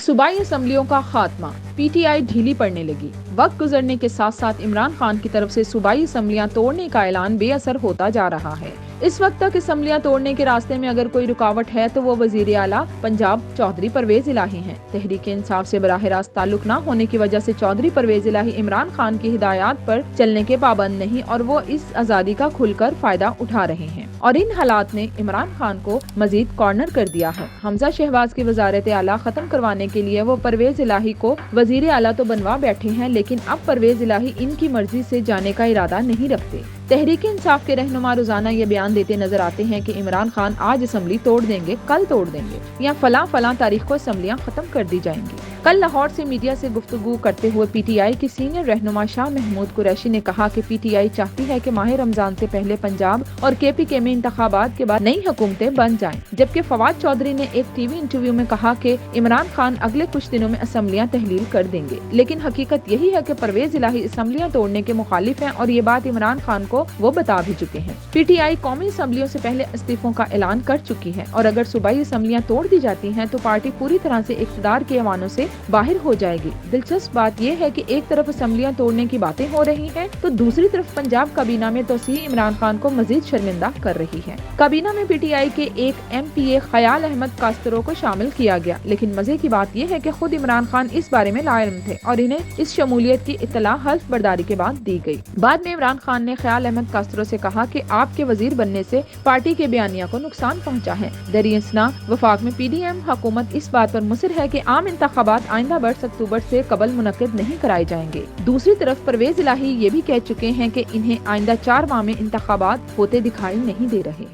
सूबाई असम्बलियों का खात्मा, पीटीआई ढीली पड़ने लगी। वक्त गुजरने के साथ साथ इमरान खान की तरफ से सूबाई असम्बलियां तोड़ने का ऐलान बेअसर होता जा रहा है। इस वक्त तक असम्बलियां तोड़ने के रास्ते में अगर कोई रुकावट है तो वो वजीर आला पंजाब चौधरी परवेज इलाही हैं। तहरीक इंसाफ से बराह रास्त ताल्लुक न होने की वजह से चौधरी परवेज इलाही इमरान खान की हिदायत पर चलने के पाबंद नहीं और वो इस आज़ादी का खुलकर फायदा उठा रहे हैं और इन हालात ने इमरान खान को मजीद कॉर्नर कर दिया है। हमजा शहबाज की वजारत आला खत्म करवाने के लिए वो परवेज इलाही को वजीर आला तो बनवा बैठे हैं, लेकिन अब परवेज इलाही इनकी मर्जी से जाने का इरादा नहीं रखते। तहरीक इंसाफ के रहनुमा रोजाना ये बयान देते नजर आते हैं कि इमरान खान आज असम्बली तोड़ देंगे, कल तोड़ देंगे या फला तारीख को असम्बलियां खत्म कर दी जाएंगी। कल लाहौर से मीडिया से गुफ्तगू करते हुए पीटीआई की सीनियर रहनुमा शाह महमूद कुरैशी ने कहा कि पीटीआई चाहती है कि माह रमजान से पहले पंजाब और केपीके में इंतखाबात के बाद नई हुकूमतें बन जाएं। जबकि फवाद चौधरी ने एक टीवी इंटरव्यू में कहा कि इमरान खान अगले कुछ दिनों में असम्बलियां तहलील कर देंगे, लेकिन हकीकत यही है कि परवेज इलाही असम्बलियां तोड़ने के मुखालिफ हैं और ये बात इमरान खान को वो बता भी चुके हैं। पीटीआई कौमी असम्बलियों से पहले इस्तीफों का ऐलान कर चुकी है और अगर सूबाई असम्बलियां तोड़ दी जाती हैं तो पार्टी पूरी तरह से इक़्तिदार के ऐवानों से बाहर हो जाएगी। दिलचस्प बात यह है कि एक तरफ असम्बलियां तोड़ने की बातें हो रही हैं तो दूसरी तरफ पंजाब काबीना में तोसी इमरान खान को मजीद शर्मिंदा कर रही है। काबीना में पीटीआई के एक एमपीए ख्याल अहमद कास्तरो को शामिल किया गया, लेकिन मजे की बात यह है कि खुद इमरान खान इस बारे में लाइल्म थे और इन्हें इस शमूलियत की इत्तला हल्फ बर्दारी के बाद दी गई। बाद में इमरान खान ने ख्याल अहमद कास्तरो से कहा कि आपके वजीर बनने से पार्टी के बयानिया को नुकसान पहुंचा है। दरियासना वफाक में पीडीएम हुकूमत इस बात पर मुसर है कि आम इंतखाबात आइंदा 10 अक्टूबर से कबल मुनक्किद नहीं कराए जाएंगे। दूसरी तरफ परवेज इलाही ये भी कह चुके हैं कि इन्हें आइंदा 4 माह में इंतखाबात होते दिखाई नहीं दे रहे।